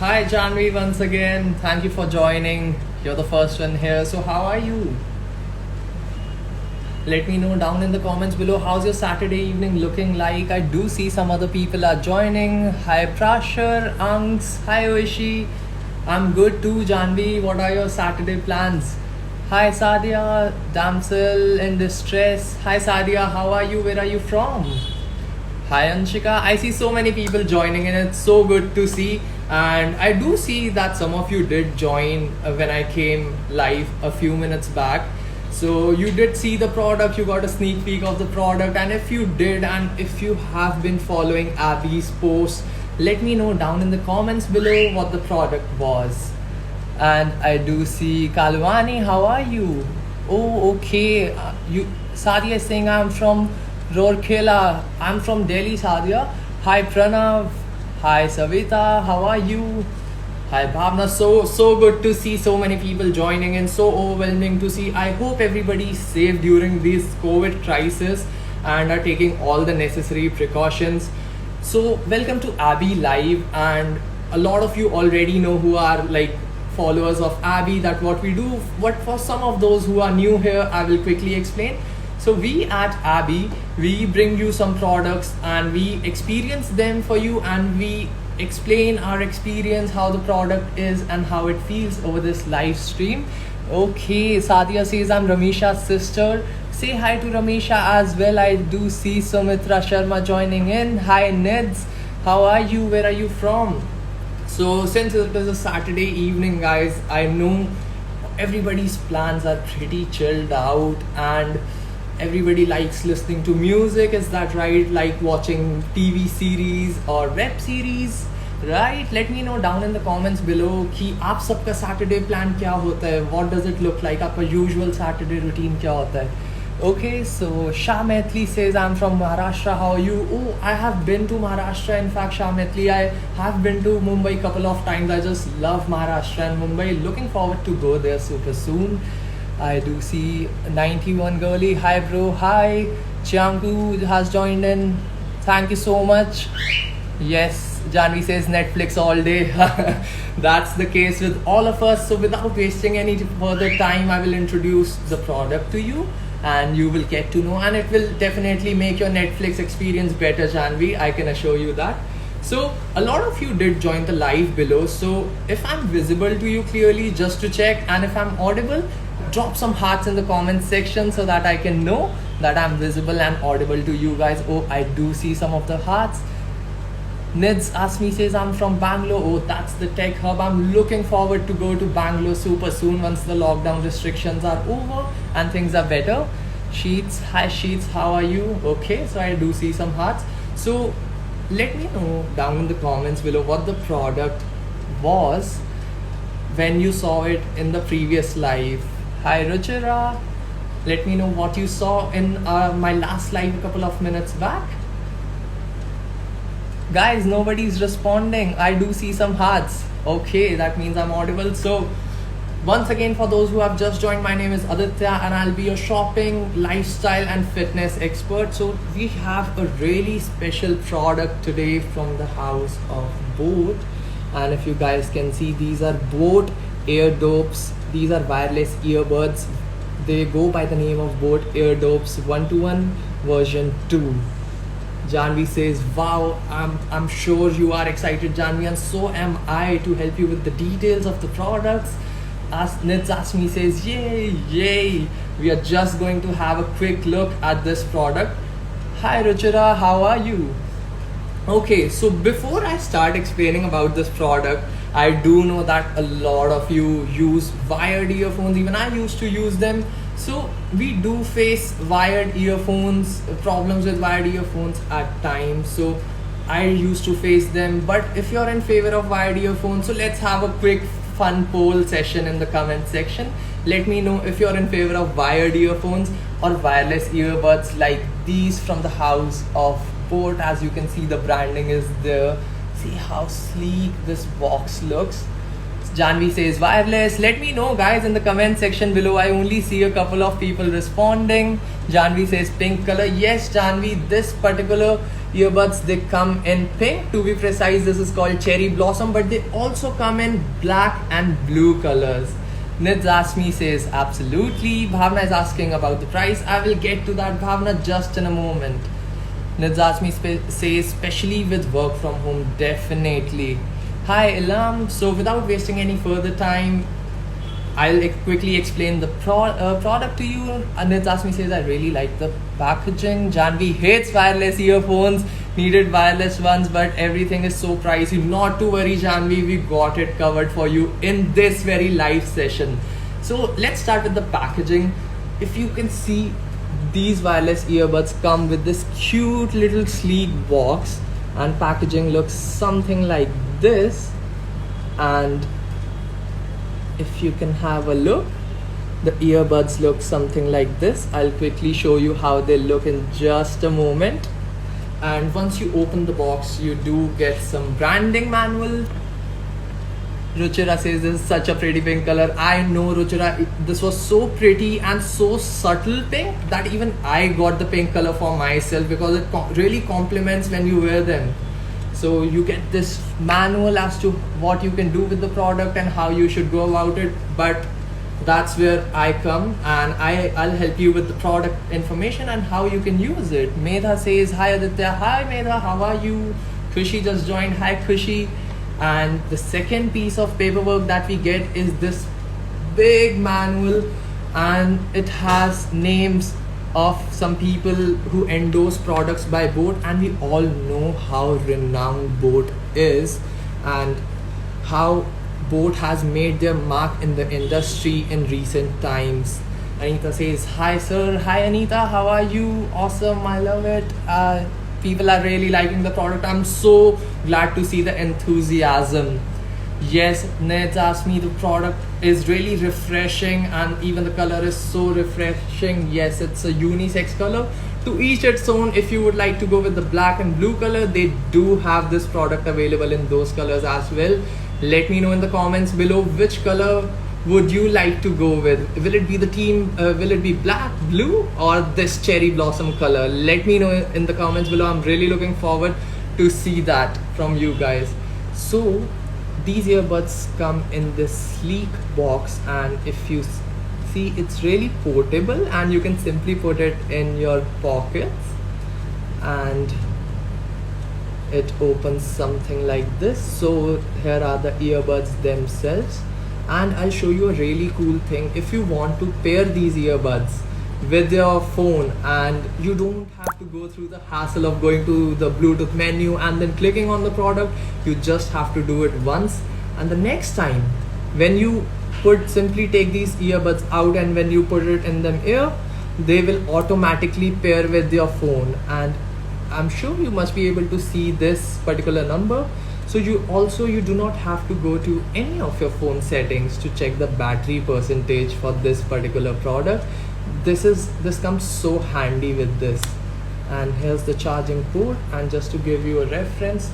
Hi Janvi once again. Thank you for joining. You're the first one here. So how are you? Let me know down in the comments below how's your Saturday evening looking like. I do see some other people are joining. Hi Prashar, Angs, hi Oishi. I'm good too, Janvi. What are your Saturday plans? Hi Sadia, damsel in distress. Hi Sadia, how are you? Where are you from? Hi Anshika, I see so many people joining and it's so good to see. And I do see that some of you did join when I came live a few minutes back. So you did see the product, you got a sneak peek of the product. And if you did, and if you have been following Abby's posts, let me know down in the comments below what the product was. And I do see Kalwani, how are you? Oh, okay. Sadia is saying I'm from Rourkela. I'm from Delhi, Sadia. Hi Pranav. Hi Savita. How are you? Hi Bhavna. So good to see so many people joining and so overwhelming to see. I hope everybody is safe during this COVID crisis and are taking all the necessary precautions. So welcome to Abby Live, and a lot of you already know who are like followers of Abby that what we do. What for some of those who are new here, I will quickly explain. So we at Abby, we bring you some products and we experience them for you, and we explain our experience, how the product is and how it feels over this live stream. Okay, Sadia says I'm Ramisha's sister. Say hi to Ramisha as well. I do see Sumitra Sharma joining in. Hi Nids, how are you? Where are you from? So since it is a Saturday evening, guys, I know everybody's plans are pretty chilled out and everybody likes listening to music. Is that right? Like watching TV series or web series, right? Let me know down in the comments below कि आप सबका Saturday plan क्या होता है? What does it look like? आपका usual Saturday routine क्या होता है? Okay, so Shah Maithli says I'm from Maharashtra. How are you? Oh, I have been to Maharashtra. In fact, Shah Maithli, I have been to Mumbai a couple of times. I just love Maharashtra and Mumbai. Looking forward to go there super soon. I do see 91 girly. Hi bro. Hi. Chiangu has joined in. Thank you so much. Yes, Janvi says Netflix all day. That's the case with all of us. So without wasting any further time, I will introduce the product to you and you will get to know, and it will definitely make your Netflix experience better, Janvi. I can assure you that. So a lot of you did join the live below. So if I'm visible to you clearly, just to check, and if I'm audible, drop some hearts in the comment section so that I can know that I'm visible and audible to you guys. Oh, I do see some of the hearts. Nids Asmi says I'm from Bangalore. Oh, that's the tech hub. I'm looking forward to go to Bangalore super soon once the lockdown restrictions are over and things are better. Sheets, hi Sheets, how are you? Okay, so I do see some hearts. So let me know down in the comments below what the product was when you saw it in the previous live. Hi Ruchira, let me know what you saw in my last live a couple of minutes back. Guys, nobody's responding. I do see some hearts. Okay, that means I'm audible. So once again, for those who have just joined, my name is Aditya and I'll be your shopping, lifestyle and fitness expert. So we have a really special product today from the house of Boat. And if you guys can see, these are Boat Airdopes. These are wireless earbuds. They go by the name of Boat Airdopes 121 version 2. Janvi says, wow, I'm sure you are excited, Janvi, and so am I to help you with the details of the products. Nids Asmi says, yay. We are just going to have a quick look at this product. Hi Ruchira, how are you? Okay, so before I start explaining about this product, I do know that a lot of you use wired earphones. Even I used to use them. So we do face wired earphones, problems with wired earphones at times. So I used to face them. But if you're in favor of wired earphones, so let's have a quick fun poll session in the comment section. Let me know if you're in favor of wired earphones or wireless earbuds like these from the house of Boat. As you can see, the branding is there. See how sleek this box looks. Janvi says wireless. Let me know, guys, in the comment section below. I only see a couple of people responding. Janvi says pink color. Yes, Janvi, this particular earbuds, they come in pink. To be precise, this is called cherry blossom, but they also come in black and blue colors. Nids Asmi says absolutely. Bhavna is asking about the price. I will get to that, Bhavna, just in a moment. Nids Asmi says especially with work from home, definitely. Hi Ilam. So without wasting any further time, I'll quickly explain the product to you. Nids Asmi says I really like the packaging. Janvi hates wireless earphones, needed wireless ones, but everything is so pricey. Not to worry, Janvi, we got it covered for you in this very live session. So let's start with the packaging. If you can see, these wireless earbuds come with this cute little sleek box, and packaging looks something like this. And if you can have a look, the earbuds look something like this. I'll quickly show you how they look in just a moment. And once you open the box, you do get some branding manual. Ruchira says this is such a pretty pink color. I know, Ruchira, this was so pretty and so subtle pink that even I got the pink color for myself, because it really complements when you wear them. So you get this manual as to what you can do with the product and how you should go about it. But that's where I come, and I'll help you with the product information and how you can use it. Medha says hi Aditya. Hi Medha, how are you? Kushi just joined. Hi Kushi. And the second piece of paperwork that we get is this big manual, and it has names of some people who endorse products by Boat, and we all know how renowned Boat is and how Boat has made their mark in the industry in recent times. Anita says hi sir. Hi Anita, how are you? Awesome, I love it. People are really liking the product. I'm so glad to see the enthusiasm. Yes, Neds asked me, the product is really refreshing, and even the color is so refreshing. Yes, it's a unisex color. To each its own. If you would like to go with the black and blue color, they do have this product available in those colors as well. Let me know in the comments below which color would you like to go with. Will it be the team, will it be black, blue, or this cherry blossom color? Let me know in the comments below. I'm really looking forward to see that from you guys. So these earbuds come in this sleek box, and if you see, it's really portable, and you can simply put it in your pockets, and it opens something like this. So here are the earbuds themselves, and I'll show you a really cool thing. If you want to pair these earbuds with your phone, and you don't have to go through the hassle of going to the Bluetooth menu and then clicking on the product, you just have to do it once, and the next time when you simply take these earbuds out, and when you put it in them ear, they will automatically pair with your phone. And I'm sure you must be able to see this particular number. So you do not have to go to any of your phone settings to check the battery percentage for this particular product. This comes so handy with this. And here's the charging port, and just to give you a reference,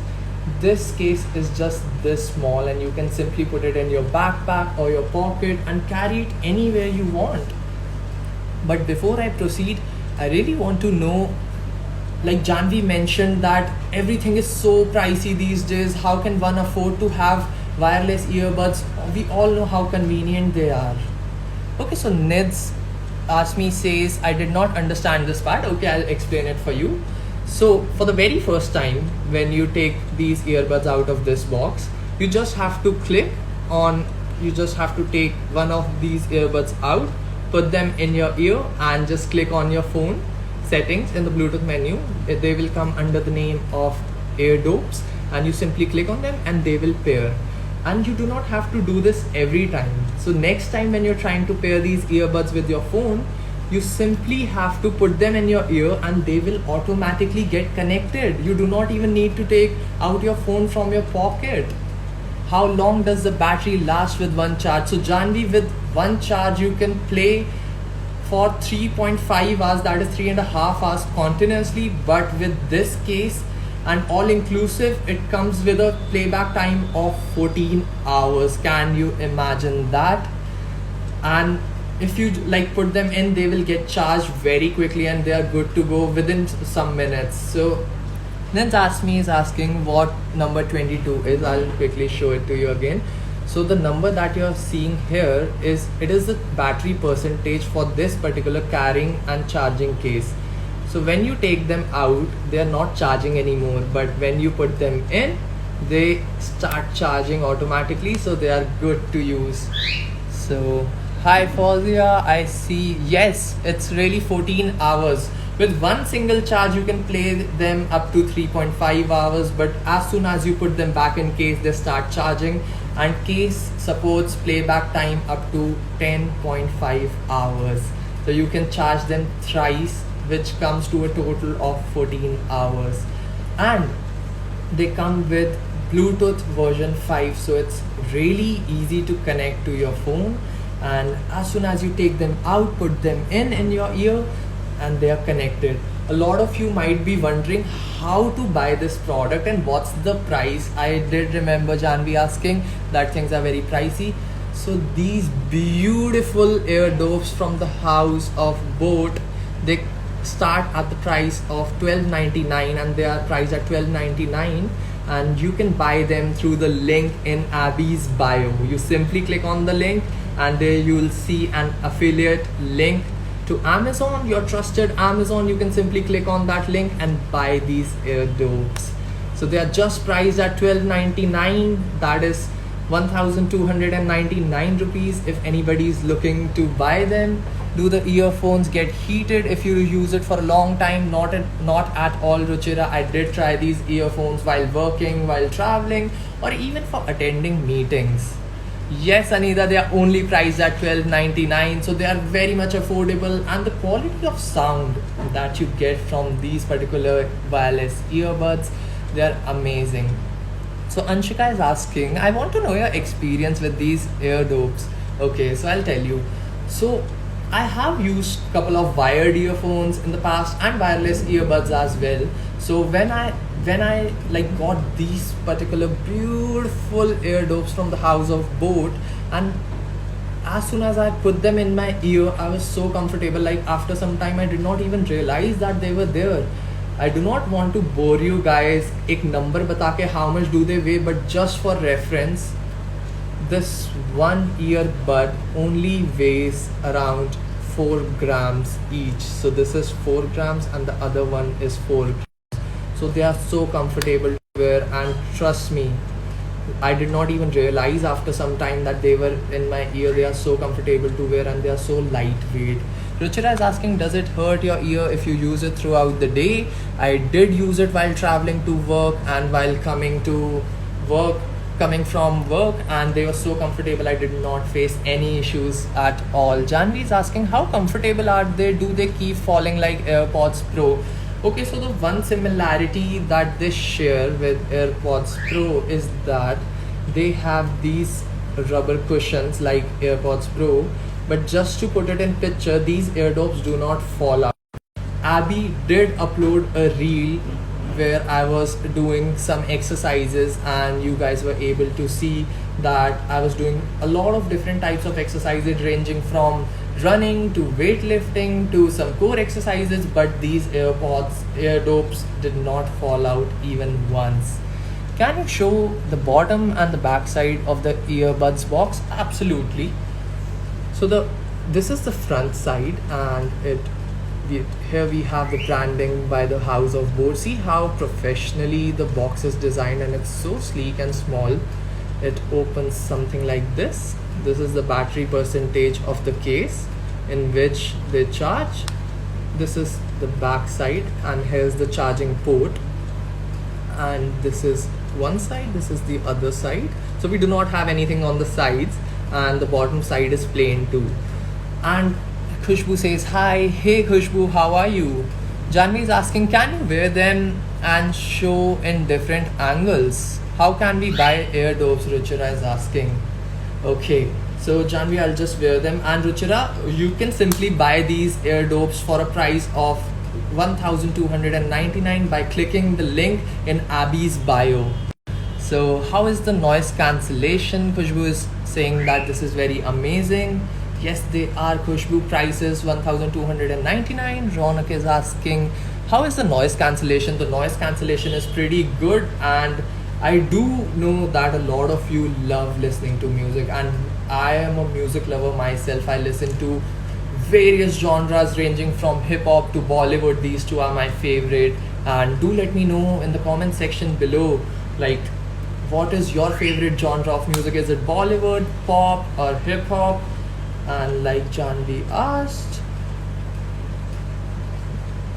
this case is just this small, and you can simply put it in your backpack or your pocket and carry it anywhere you want. But before I proceed, I really want to know, like Janvi mentioned, that everything is so pricey these days. How can one afford to have wireless earbuds? We all know how convenient they are. Okay, so Neds asked me, says I did not understand this part. Okay, I'll explain it for you. So for the very first time, when you take these earbuds out of this box, you just have to take one of these earbuds out, put them in your ear, and just click on your phone settings in the Bluetooth menu. They will come under the name of AirDopes, and you simply click on them and they will pair. And you do not have to do this every time. So next time when you're trying to pair these earbuds with your phone, you simply have to put them in your ear and they will automatically get connected. You do not even need to take out your phone from your pocket. How long does the battery last with one charge? So Janvi, with one charge you can play for 3.5 hours, that is 3.5 hours continuously. But with this case, and all inclusive it comes with a playback time of 14 hours. Can you imagine that? And if you like put them in, they will get charged very quickly and they are good to go within some minutes. So then Tasmi is asking what number 22 is. I'll quickly show it to you again. So the number that you're seeing here is, it is the battery percentage for this particular carrying and charging case. So when you take them out, they are not charging anymore, but when you put them in, they start charging automatically, so they are good to use. So hi Fauzia, I see, yes, it's really 14 hours. With one single charge you can play them up to 3.5 hours, but as soon as you put them back in case, they start charging, and case supports playback time up to 10.5 hours. So you can charge them thrice, which comes to a total of 14 hours. And they come with Bluetooth version 5, so it's really easy to connect to your phone, and as soon as you take them out, put them in your ear, and they are connected. A lot of you might be wondering how to buy this product and what's the price. I did remember Janvi asking that things are very pricey. So these beautiful ear dopes from the house of Boat, they start at the price of $12.99 and they are priced at $12.99, and you can buy them through the link in Abby's bio. You simply click on the link and there you will see an affiliate link to Amazon, your trusted Amazon. You can simply click on that link and buy these ear dopes. So they are just priced at $12.99, that is 1,299 rupees. If anybody is looking to buy them, do the earphones get heated if you use it for a long time? Not at all, Ruchira. I did try these earphones while working, while traveling, or even for attending meetings. Yes, Anita, they are only priced at $12.99, so they are very much affordable, and the quality of sound that you get from these particular wireless earbuds, they are amazing. So Anshika is asking, I want to know your experience with these ear dopes. Okay, so I'll tell you. So I have used a couple of wired earphones in the past and wireless earbuds as well. So when I like got these particular beautiful ear dopes from the house of Boat, and as soon as I put them in my ear, I was so comfortable. Like after some time, I did not even realize that they were there. I do not want to bore you guys एक number बता के how much do they weigh, but just for reference, this one earbud only weighs around 4 grams each. So this is 4 grams and the other one is 4 grams. So they are so comfortable to wear, and trust me, I did not even realize after some time that they were in my ear. They are so comfortable to wear and they are so lightweight. Ruchira is asking, does it hurt your ear if you use it throughout the day? I did use it while traveling to work and while coming from work, and they were so comfortable. I did not face any issues at all. Janvi is asking, how comfortable are they? Do they keep falling like AirPods Pro? Okay, so the one similarity that they share with AirPods Pro is that they have these rubber cushions like AirPods Pro, but just to put it in picture, these ear dopes do not fall out. Abby did upload a reel where I was doing some exercises, and you guys were able to see that I was doing a lot of different types of exercises ranging from running to weightlifting to some core exercises, but these ear dopes did not fall out even once. Can you show the bottom and the back side of the earbuds box? Absolutely. So this is the front side, and here we have the branding by the house of Boat. See how professionally the box is designed, and it's so sleek and small. It opens something like this. This is the battery percentage of the case in which they charge. This is the back side, and here's the charging port, and this is one side, this is the other side. So we do not have anything on the sides, and the bottom side is plain too. And Khushbu says, hi, hey Khushbu, how are you? Janvi is asking, can you wear them and show in different angles? How can we buy ear dopes? Ruchira is asking. Okay, so Janvi, I'll just wear them, and Ruchira, you can simply buy these ear dopes for a price of 1299 by clicking the link in Abby's bio. So how is the noise cancellation? Khushbu is saying that this is very amazing. Yes, they are. Khushbu, prices 1299. Ronak is asking, how is the noise cancellation? The noise cancellation is pretty good, and I do know that a lot of you love listening to music, and I am a music lover myself. I listen to various genres ranging from hip hop to Bollywood. These two are my favorite. And do let me know in the comment section below, like, what is your favorite genre of music? Is it Bollywood, pop, or hip hop? And like Janvi asked,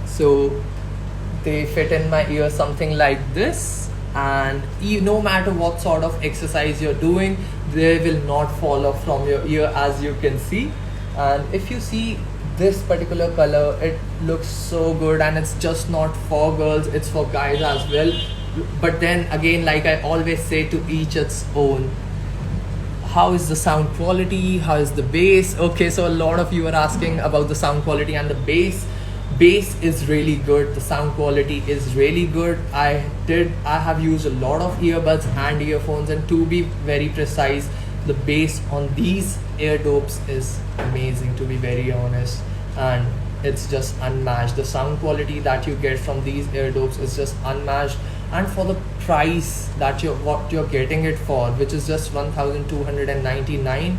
so they fit in my ear something like this, and no matter what sort of exercise you're doing, they will not fall off from your ear, as you can see. And if you see this particular color, it looks so good, and it's just not for girls, it's for guys as well. But then again, like I always say, to each its own. How is the sound quality? How is the bass? Okay, so a lot of you are asking about the sound quality and the bass. Bass is really good. The sound quality is really good. I have used a lot of earbuds and earphones, and to be very precise, the bass on these ear dopes is amazing, to be very honest, and it's just unmatched. The sound quality that you get from these ear dopes is just unmatched, and for the price that you're getting it for, which is just 1299,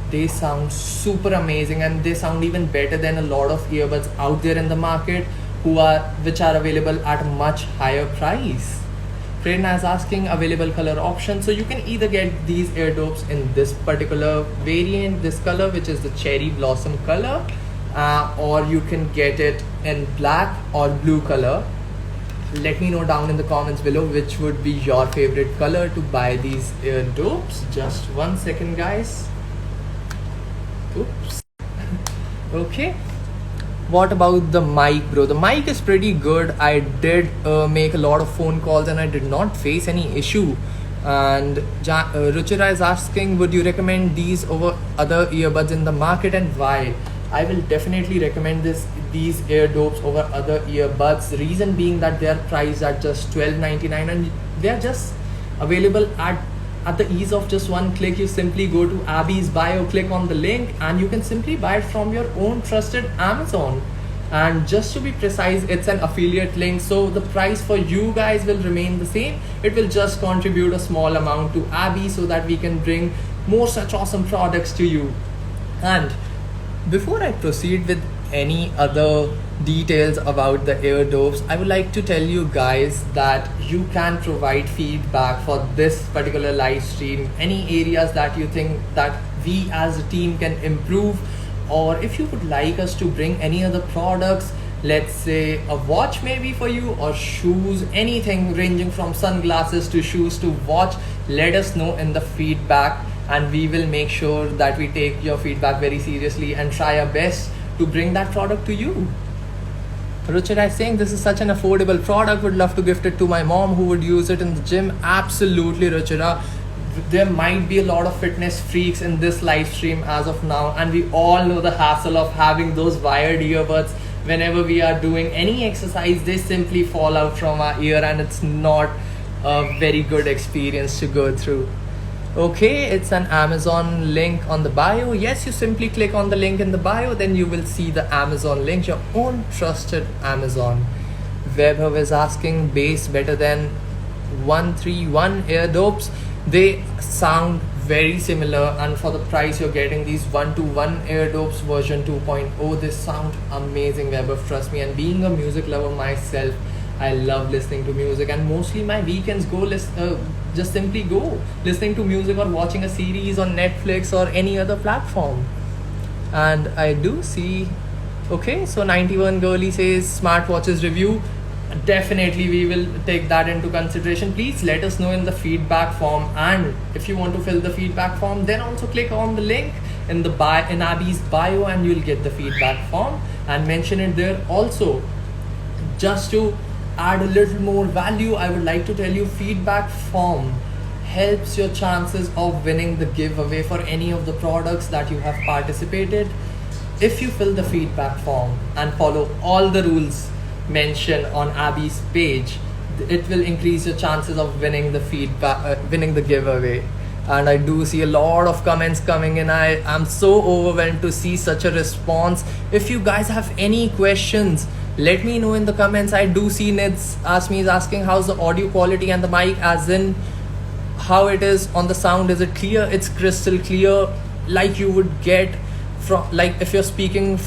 they sound super amazing, and they sound even better than a lot of earbuds out there in the market which are available at a much higher price. Prerna is asking available color options. So you can either get these ear dopes in this particular variant, this color, which is the cherry blossom color, or you can get it in black or blue color. Let me know down in the comments below which would be your favorite color to buy these ear dopes. Just 1 second, guys. Oops. Okay, what about the mic, bro? The mic is pretty good. I did make a lot of phone calls, and I did not face any issue. And Ruchira is asking, would you recommend these over other earbuds in the market, and why? I will definitely recommend these ear dopes over other earbuds. The reason being that they are priced at just $12.99, and they are just available at the ease of just one click. You simply go to Abby's bio, click on the link, and you can simply buy it from your own trusted Amazon. And just to be precise, it's an affiliate link, so the price for you guys will remain the same. It will just contribute a small amount to Abby so that we can bring more such awesome products to you. And before I proceed with any other details about the ear dopes, I would like to tell you guys that you can provide feedback for this particular live stream. Any areas that you think that we as a team can improve, or if you would like us to bring any other products, let's say a watch maybe for you, or shoes, anything ranging from sunglasses to shoes to watch, let us know in the feedback, and we will make sure that we take your feedback very seriously and try our best to bring that product to you. Ruchira is saying this is such an affordable product, would love to gift it to my mom who would use it in the gym. Absolutely, Ruchira. There might be a lot of fitness freaks in this live stream as of now, and we all know the hassle of having those wired earbuds. Whenever we are doing any exercise, they simply fall out from our ear, and it's not a very good experience to go through. Okay, it's an Amazon link on the bio. Yes, you simply click on the link in the bio, then you will see the Amazon link, your own trusted Amazon. Webhub is asking, bass better than 131 ear dopes. They sound very similar, and for the price you're getting these 1-to-1 ear dopes version 2.0, they sound amazing, Webhub, trust me. And being a music lover myself, I love listening to music, and mostly my weekends just simply go listening to music or watching a series on Netflix or any other platform. And I do see, okay, so 91 girly says smartwatches review. Definitely we will take that into consideration. Please let us know in the feedback form, and if you want to fill the feedback form, then also click on the link in Abby's bio, and you'll get the feedback form and mention it there. Also, just to add a little more value, I would like to tell you, feedback form helps your chances of winning the giveaway for any of the products that you have participated. If you fill the feedback form and follow all the rules, mention on Abby's page, it will increase your chances of winning the feedback, winning the giveaway. And I do see a lot of comments coming in. I am so overwhelmed to see such a response. If you guys have any questions, let me know in the comments. I do see Nids is asking how's the audio quality and the mic, as in how it is on the sound. Is it clear? It's crystal clear, like you would get from, like if you're speaking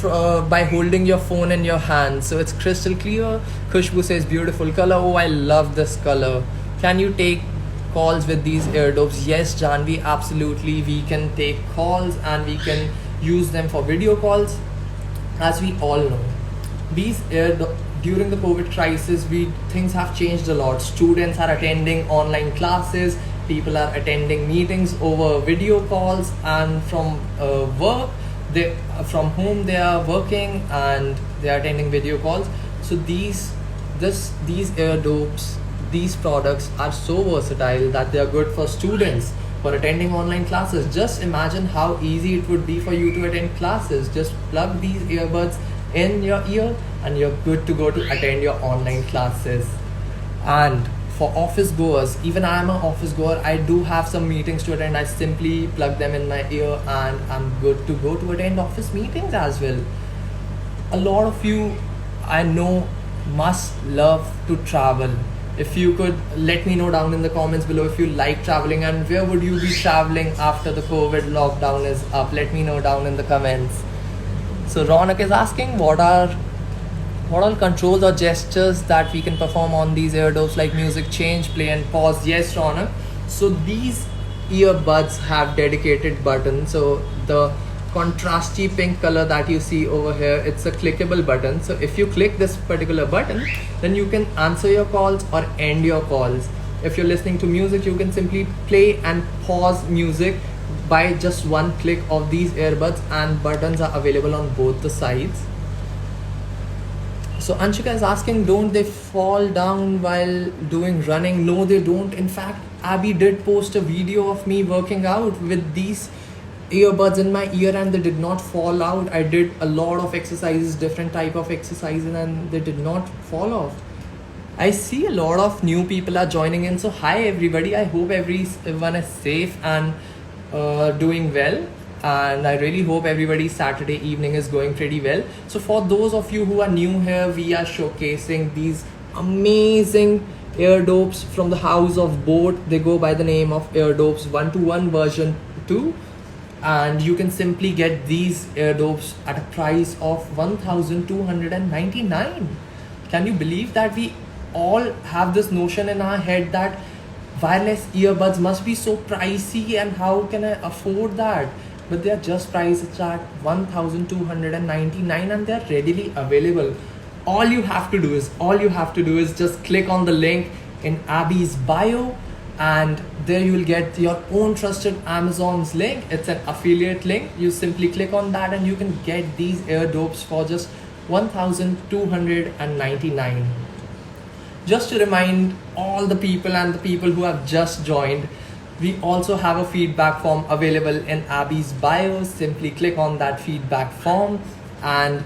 by holding your phone in your hand. So it's crystal clear. Khushbu says beautiful color. Oh, I love this color. Can you take calls with these eardobes? Yes, Janvi, absolutely. We can take calls and we can use them for video calls. As we all know, these during the COVID crisis, things have changed a lot. Students are attending online classes, people are attending meetings over video calls, and from work, from home they are working and they are attending video calls. So these eardobes, these products are so versatile that they are good for students for attending online classes. Just imagine how easy it would be for you to attend classes. Just plug these earbuds in your ear and you're good to go to attend your online classes. And for office goers, even I am an office goer, I do have some meetings to attend. I simply plug them in my ear and I'm good to go to attend office meetings as well. A lot of you I know must love to travel. If you could let me know down in the comments below if you like traveling, and where would you be traveling after the COVID lockdown is up. Let me know down in the comments. So Ronak is asking what are controls or gestures that we can perform on these eardobes, like music change, play and pause. Yes, Ronak. So these earbuds have dedicated buttons. So the contrasty pink color that you see over here, it's a clickable button. So if you click this particular button, then you can answer your calls or end your calls. If you're listening to music, you can simply play and pause music by just one click of these earbuds, and buttons are available on both the sides. So Anshika is asking, don't they fall down while doing running? No, they don't. In fact, Abby did post a video of me working out with these earbuds in my ear and they did not fall out. I did a lot of exercises, different type of exercises, and they did not fall off. I see a lot of new people are joining in. So hi everybody, I hope everyone is safe and doing well, and I really hope everybody's Saturday evening is going pretty well. So for those of you who are new here, we are showcasing these amazing eardobes from the house of Boat. They go by the name of eardobes 121 version 2, and you can simply get these eardobes at a price of 1299. Can you believe that we all have this notion in our head that wireless earbuds must be so pricey and how can I afford that? But they are just priced at 1299 and they are readily available. All you have to do is just click on the link in Abby's bio, and there you will get your own trusted Amazon's link. It's an affiliate link. You simply click on that and you can get these eardobes for just 1299. Just to remind all the people and the people who have just joined, we also have a feedback form available in Abby's bio. Simply click on that feedback form and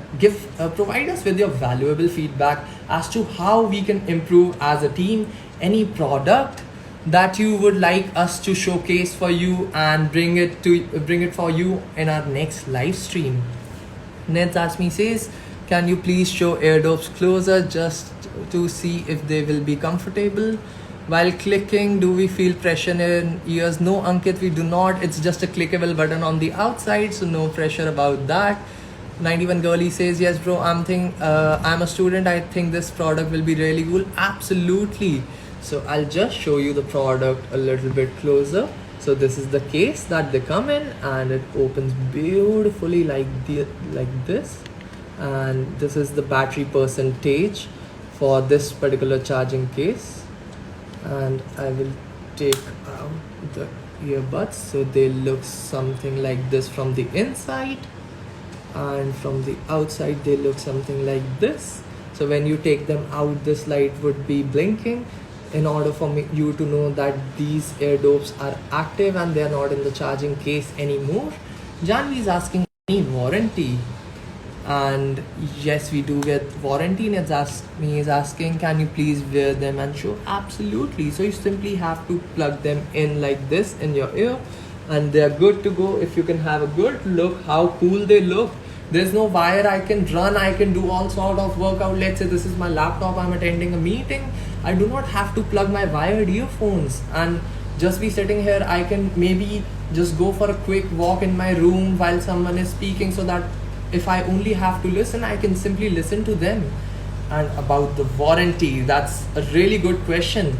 provide us with your valuable feedback as to how we can improve as a team. Any product that you would like us to showcase for you and bring it for you in our next live stream. Ned Asmi says, can you please show eardobes closer just to see if they will be comfortable? While clicking, do we feel pressure in ears? No, Ankit, we do not. It's just a clickable button on the outside, so no pressure about that. 91 Girlie says, yes bro, I'm a student, I think this product will be really cool. Absolutely. So I'll just show you the product a little bit closer. So this is the case that they come in, and it opens beautifully like this. And this is the battery percentage for this particular charging case. And I will take out the earbuds. So they look something like this from the inside, and from the outside they look something like this. So when you take them out, this light would be blinking in order for you to know that these eardobes are active and they are not in the charging case anymore. Janvi is asking, any warranty? And yes, we do get warranty. And me is asking, can you please wear them and show? Absolutely. So you simply have to plug them in like this in your ear, and they're good to go. If you can have a good look how cool they look, there's no wire. I can run, I can do all sort of workout. Let's say this is my laptop, I'm attending a meeting, I do not have to plug my wired earphones and just be sitting here. I can maybe just go for a quick walk in my room while someone is speaking, so that if I only have to listen, I can simply listen to them. And about the warranty, that's a really good question.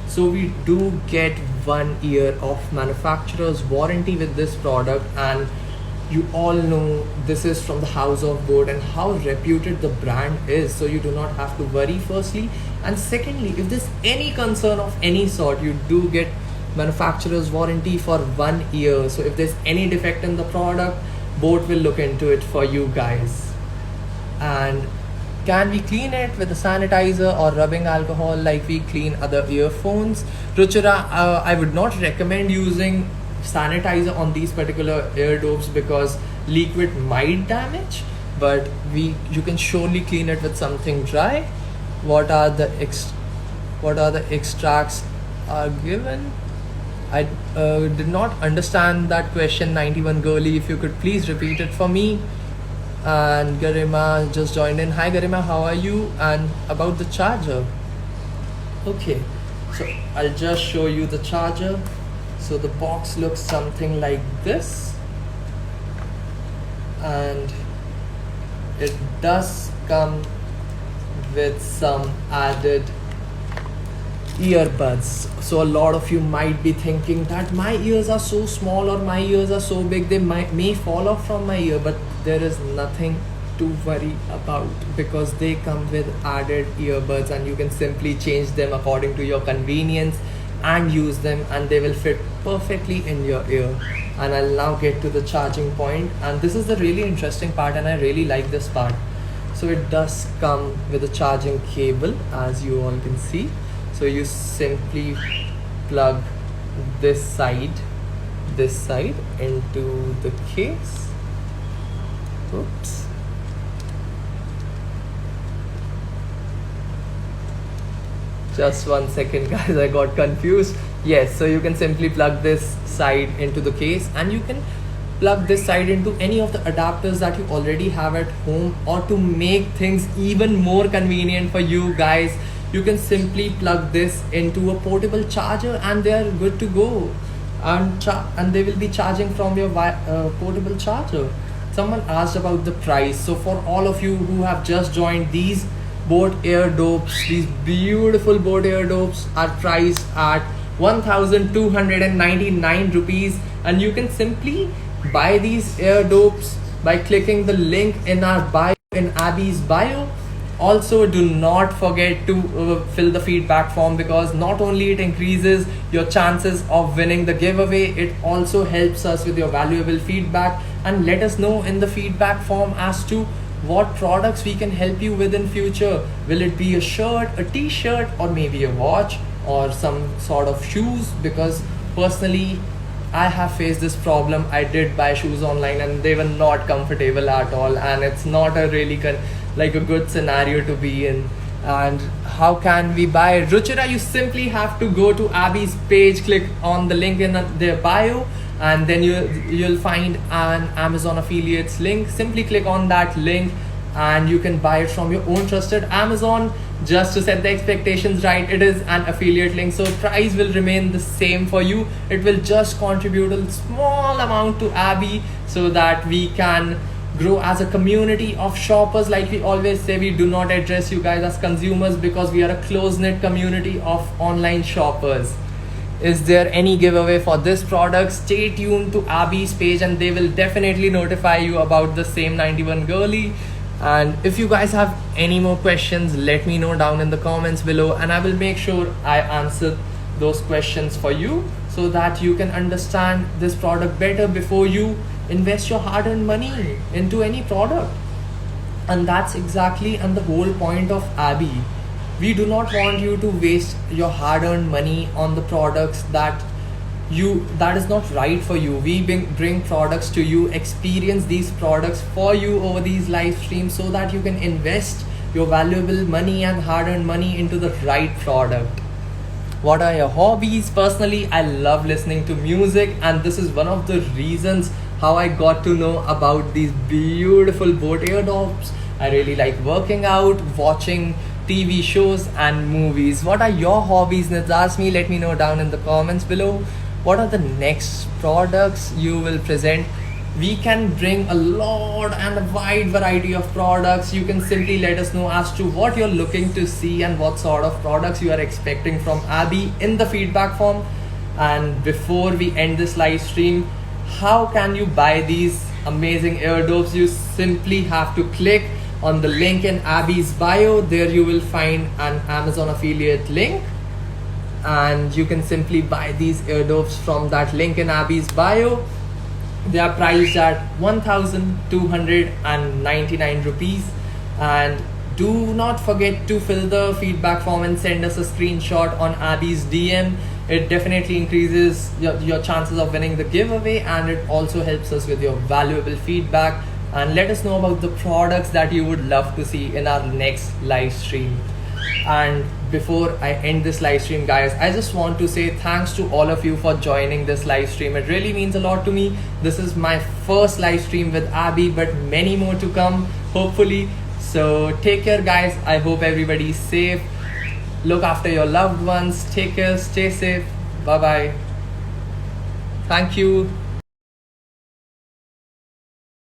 So we do get 1 year of manufacturer's warranty with this product, and you all know this is from the House of Boat and how reputed the brand is, so you do not have to worry, firstly. And secondly, if there's any concern of any sort, you do get manufacturer's warranty for 1 year. So if there's any defect in the product, Boat will look into it for you guys. And can we clean it with a sanitizer or rubbing alcohol like we clean other earphones? Ruchira, I would not recommend using sanitizer on these particular ear dopes because liquid might damage, but you can surely clean it with something dry. What are the extracts are given? I did not understand that question, 91 girly. If you could please repeat it for me. And Garima just joined in. Hi Garima, how are you? And about the charger. Okay, so I'll just show you the charger. So the box looks something like this, and it does come with some added earbuds. So a lot of you might be thinking that my ears are so small or my ears are so big, they may fall off from my ear, but there is nothing to worry about because they come with added earbuds, and you can simply change them according to your convenience and use them, and they will fit perfectly in your ear. And I'll now get to the charging point, and this is the really interesting part, and I really like this part. So it does come with a charging cable, as you all can see. So you simply plug this side into the case. Oops. Just 1 second guys, I got confused. Yes, so you can simply plug this side into the case, and you can plug this side into any of the adapters that you already have at home. Or to make things even more convenient for you guys, you can simply plug this into a portable charger and they are good to go, and they will be charging from your portable charger. Someone asked about the price. So for all of you who have just joined, these Boat ear dopes, these beautiful Boat ear dopes are priced at 1299 rupees, and you can simply buy these ear dopes by clicking the link in our bio, in Abby's bio. Also, do not forget to fill the feedback form, because not only it increases your chances of winning the giveaway, it also helps us with your valuable feedback. And let us know in the feedback form as to what products we can help you with in future. Will it be a shirt, a t-shirt, or maybe a watch, or some sort of shoes? Because personally, I have faced this problem. I did buy shoes online and they were not comfortable at all, and it's not a really like a good scenario to be in. And how can we buy it? Ruchira, you simply have to go to Abby's page, click on the link in their bio, and then you'll find an Amazon affiliates link. Simply click on that link and you can buy it from your own trusted Amazon. Just to set the expectations right, it is an affiliate link, so price will remain the same for you. It will just contribute a small amount to Abby so that we can grow as a community of shoppers. Like we always say, we do not address you guys as consumers because we are a close-knit community of online shoppers. Is there any giveaway for this product? Stay tuned to Abby's page and they will definitely notify you about the same 91 girly. And if you guys have any more questions, let me know down in the comments below, and I will make sure I answer those questions for you so that you can understand this product better before you invest your hard-earned money into any product. And that's exactly and the whole point of Abby. We do not want you to waste your hard-earned money on the products that that is not right for you. We bring products to you, experience these products for you over these live streams, so that you can invest your valuable money and hard-earned money into the right product. What are your hobbies? Personally, I love listening to music, and this is one of the reasons how I got to know about these beautiful Boat eardrops. I really like working out, watching TV shows and movies. What are your hobbies, Nizasmi? Let me know down in the comments below. What are the next products you will present? We can bring a lot and a wide variety of products. You can simply let us know as to what you're looking to see and what sort of products you are expecting from Abby in the feedback form. And before we end this live stream, how can you buy these amazing eardrops? You simply have to click on the link in Abby's bio. There you will find an Amazon affiliate link, and you can simply buy these eardrops from that link in Abby's bio. They are priced at 1,299 rupees. And do not forget to fill the feedback form and send us a screenshot on Abby's DM. It definitely increases your chances of winning the giveaway, and it also helps us with your valuable feedback. And let us know about the products that you would love to see in our next live stream. And before I end this live stream, guys, I just want to say thanks to all of you for joining this live stream. It really means a lot to me. This is my first live stream with Abby, but many more to come, hopefully. So take care, guys. I hope everybody's safe. Look after your loved ones. Take care. Stay safe. Bye bye. Thank you.